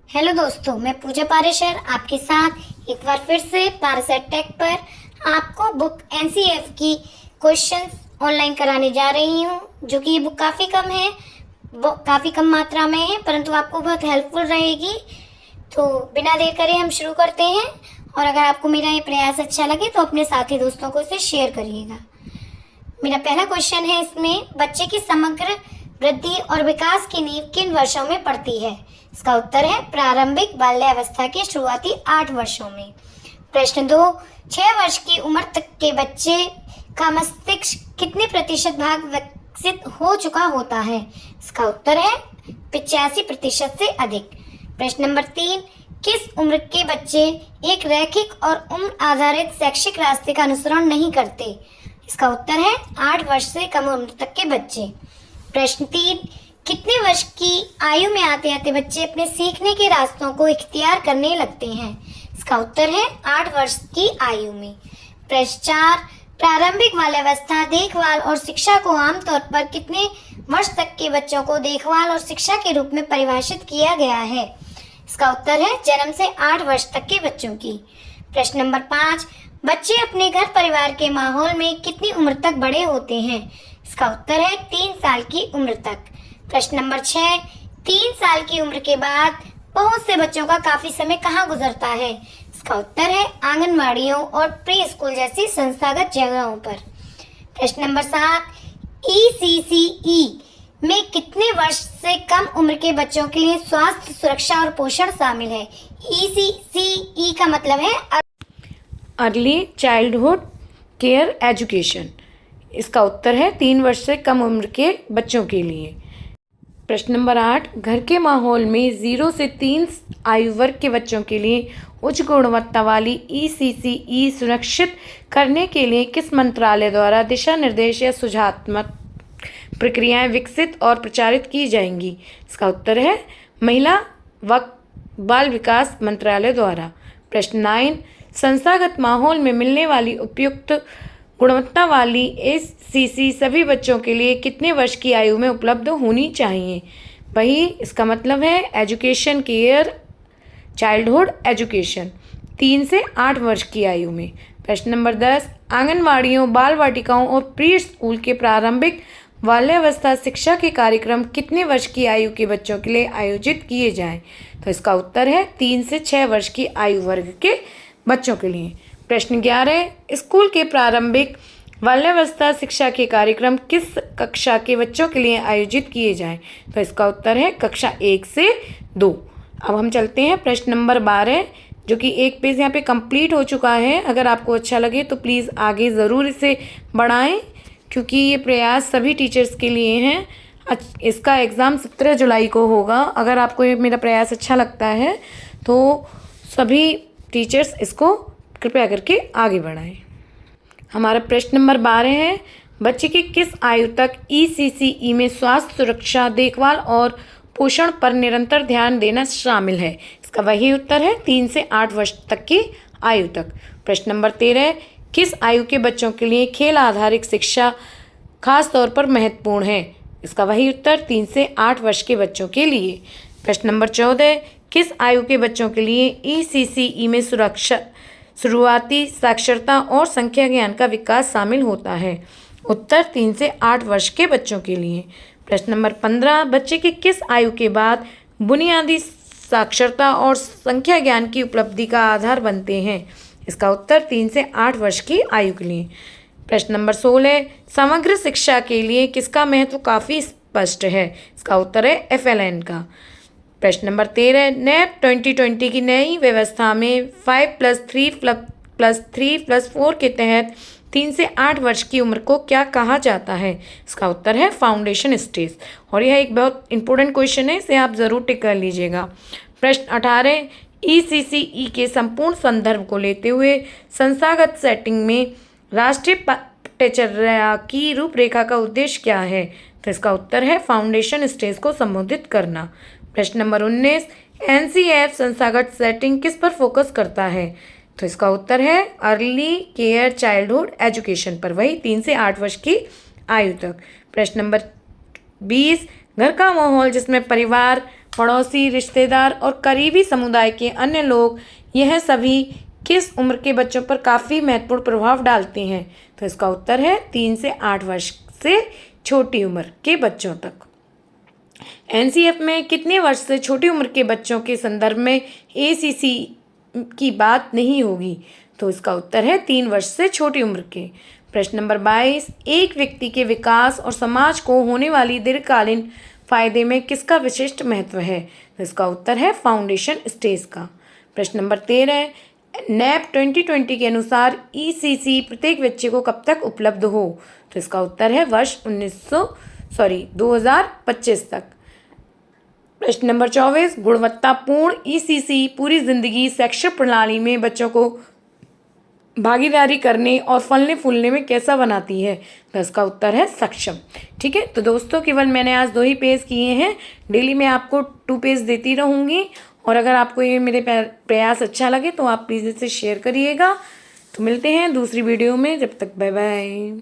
Hello दोस्तों, मैं पूजा पारेशर आपके साथ एक बार फिर से पारसेट टेक पर आपको बुक एनसीएफ की क्वेश्चंस ऑनलाइन कराने जा रही हूँ, जो कि ये बुक काफ़ी कम है, काफ़ी कम मात्रा में है, परंतु आपको बहुत हेल्पफुल रहेगी। तो बिना देर करे हम शुरू करते हैं। और अगर आपको मेरा ये प्रयास अच्छा लगे तो अपने साथी दोस्तों को इसे शेयर करिएगा। मेरा पहला क्वेश्चन है इसमें, बच्चे की समग्र वृद्धि और विकास की नींव किन वर्षों में पड़ती है? इसका उत्तर है प्रारंभिक बाल्यावस्था के शुरुआती 8 वर्षों में। प्रश्न 2, 6 वर्ष की उम्र तक के बच्चे का मस्तिष्क कितने प्रतिशत भाग विकसित हो चुका होता है? इसका उत्तर है 85% से अधिक। प्रश्न नंबर 3, किस उम्र के बच्चे एक रैखिक और उम्र आधारित शैक्षिक रास्ते का अनुसरण नहीं करते? इसका उत्तर है 8 वर्ष से कम उम्र तक के बच्चे। प्रश्न 3, कितने वर्ष की आयु में आते आते बच्चे अपने सीखने के रास्तों को इख्तियार करने लगते हैं? इसका उत्तर है 8 वर्ष की आयु में। प्रश्न 4, प्रारंभिक बाल्यावस्था देखभाल और शिक्षा को आमतौर पर कितने वर्ष तक के बच्चों को देखभाल और शिक्षा के रूप में परिभाषित किया गया है? इसका उत्तर है जन्म से 8 वर्ष तक के बच्चों की। प्रश्न नंबर 5, बच्चे अपने घर परिवार के माहौल में कितनी उम्र तक बड़े होते हैं? इसका उत्तर है 3 साल की उम्र तक। प्रश्न नंबर 6, 3 साल की उम्र के बाद बहुत से बच्चों का काफी समय कहाँ गुजरता है? इसका उत्तर है आंगनवाड़ियों और प्री स्कूल जैसी संस्थागत जगहों पर। प्रश्न नंबर 7, ECCE में कितने वर्ष से कम उम्र के बच्चों के लिए स्वास्थ्य सुरक्षा और पोषण शामिल है? ECCE का मतलब है अर्ली चाइल्डहुड केयर एजुकेशन। इसका उत्तर है 3 वर्ष से कम उम्र के बच्चों के लिए। प्रश्न नंबर 8, घर के माहौल में 0 से 3 आयु वर्ग के बच्चों के लिए उच्च गुणवत्ता वाली ECCE सुनिश्चित करने के लिए किस मंत्रालय द्वारा दिशा निर्देश या सुझावात्मक प्रक्रियाएं विकसित और प्रचारित की जाएंगी? इसका उत्तर है महिला व बाल विकास मंत्रालय द्वारा। प्रश्न 9, संस्थागत माहौल में मिलने वाली उपयुक्त गुणवत्ता वाली SCC सभी बच्चों के लिए कितने वर्ष की आयु में उपलब्ध होनी चाहिए? वही इसका मतलब है एजुकेशन केयर चाइल्डहुड एजुकेशन 3 से 8 वर्ष की आयु में। प्रश्न नंबर 10, आंगनवाड़ियों बाल वाटिकाओं और प्री स्कूल के प्रारंभिक बाल्यावस्था शिक्षा के कार्यक्रम कितने वर्ष की आयु के बच्चों के लिए आयोजित किए जाएं? तो इसका उत्तर है 3 से 6 वर्ष की आयु वर्ग के बच्चों के लिए। प्रश्न 11, स्कूल के प्रारंभिक बाल्यावस्था शिक्षा के कार्यक्रम किस कक्षा के बच्चों के लिए आयोजित किए जाएं? तो इसका उत्तर है कक्षा 1 से 2। अब हम चलते हैं प्रश्न नंबर 12, जो कि एक पेज यहाँ पे कंप्लीट हो चुका है। अगर आपको अच्छा लगे तो प्लीज़ आगे ज़रूर इसे बढ़ाएं, क्योंकि ये प्रयास सभी टीचर्स के लिए हैं। इसका एग्ज़ाम 17 जुलाई को होगा। अगर आपको ये मेरा प्रयास अच्छा लगता है तो सभी टीचर्स इसको कृपया करके आगे बढ़ाएं। हमारा प्रश्न नंबर 12 है, बच्चे की किस आयु तक ECCE में स्वास्थ्य सुरक्षा देखभाल और पोषण पर निरंतर ध्यान देना शामिल है? इसका वही उत्तर है 3 से 8 वर्ष तक की आयु तक। प्रश्न नंबर 13, किस आयु के बच्चों के लिए खेल आधारित शिक्षा खास तौर पर महत्वपूर्ण है? इसका वही उत्तर 3 से 8 वर्ष के बच्चों के लिए। प्रश्न नंबर 14, किस आयु के बच्चों के लिए ECCE में शुरुआती साक्षरता और संख्या ज्ञान का विकास शामिल होता है? उत्तर 3 से 8 वर्ष के बच्चों के लिए। प्रश्न नंबर 15, बच्चे की किस आयु के बाद बुनियादी साक्षरता और संख्या ज्ञान की उपलब्धि का आधार बनते हैं? इसका उत्तर 3 से 8 वर्ष की आयु के लिए। प्रश्न नंबर 16, समग्र शिक्षा के लिए किसका महत्व काफ़ी स्पष्ट है? इसका उत्तर है FLN का। प्रश्न नंबर 13, NAP 2020 की नई व्यवस्था में 5+3+3+4 के तहत 3 से 8 वर्ष की उम्र को क्या कहा जाता है? इसका उत्तर है फाउंडेशन स्टेज। और यह एक बहुत इंपॉर्टेंट क्वेश्चन है, इसे आप ज़रूर टिक कर लीजिएगा। प्रश्न 18, ECCE के संपूर्ण संदर्भ को लेते हुए संस्थागत सेटिंग में राष्ट्रीय पाठ्यचर्या की रूपरेखा का उद्देश्य क्या है? तो इसका उत्तर है फाउंडेशन स्टेज को संबोधित करना। प्रश्न नंबर 19, NCF संस्थागत सेटिंग किस पर फोकस करता है? तो इसका उत्तर है अर्ली केयर चाइल्डहुड एजुकेशन पर, वही 3 से 8 वर्ष की आयु तक। प्रश्न नंबर 20, घर का माहौल जिसमें परिवार पड़ोसी, रिश्तेदार और करीबी समुदाय के अन्य लोग, यह सभी किस उम्र के बच्चों पर काफ़ी महत्वपूर्ण प्रभाव डालते हैं? तो इसका उत्तर है 3 से 8 वर्ष से छोटी उम्र के बच्चों तक। एनसीएफ में कितने वर्ष से छोटी उम्र के बच्चों के संदर्भ में एसीसी की बात नहीं होगी? तो इसका उत्तर है 3 वर्ष से छोटी उम्र के। प्रश्न नंबर 22, एक व्यक्ति के विकास और समाज को होने वाली दीर्घकालीन फायदे में किसका विशिष्ट महत्व है? तो इसका उत्तर है फाउंडेशन स्टेज का। प्रश्न नंबर 13, नैप 2020 के अनुसार ईसीसी प्रत्येक बच्चे को कब तक उपलब्ध हो? तो इसका उत्तर है वर्ष 2025 तक। प्रश्न नंबर 24, गुणवत्तापूर्ण ईसीसी पूरी जिंदगी शैक्षिक प्रणाली में बच्चों को भागीदारी करने और फलने फूलने में कैसा बनाती है? तो इसका उत्तर है सक्षम। ठीक है, तो दोस्तों केवल मैंने आज 2 ही पेज किए हैं। डेली मैं आपको 2 पेज देती रहूँगी, और अगर आपको ये मेरे प्रयास अच्छा लगे तो आप प्लीज़ इसे शेयर करिएगा। तो मिलते हैं दूसरी वीडियो में, जब तक बाय बाय।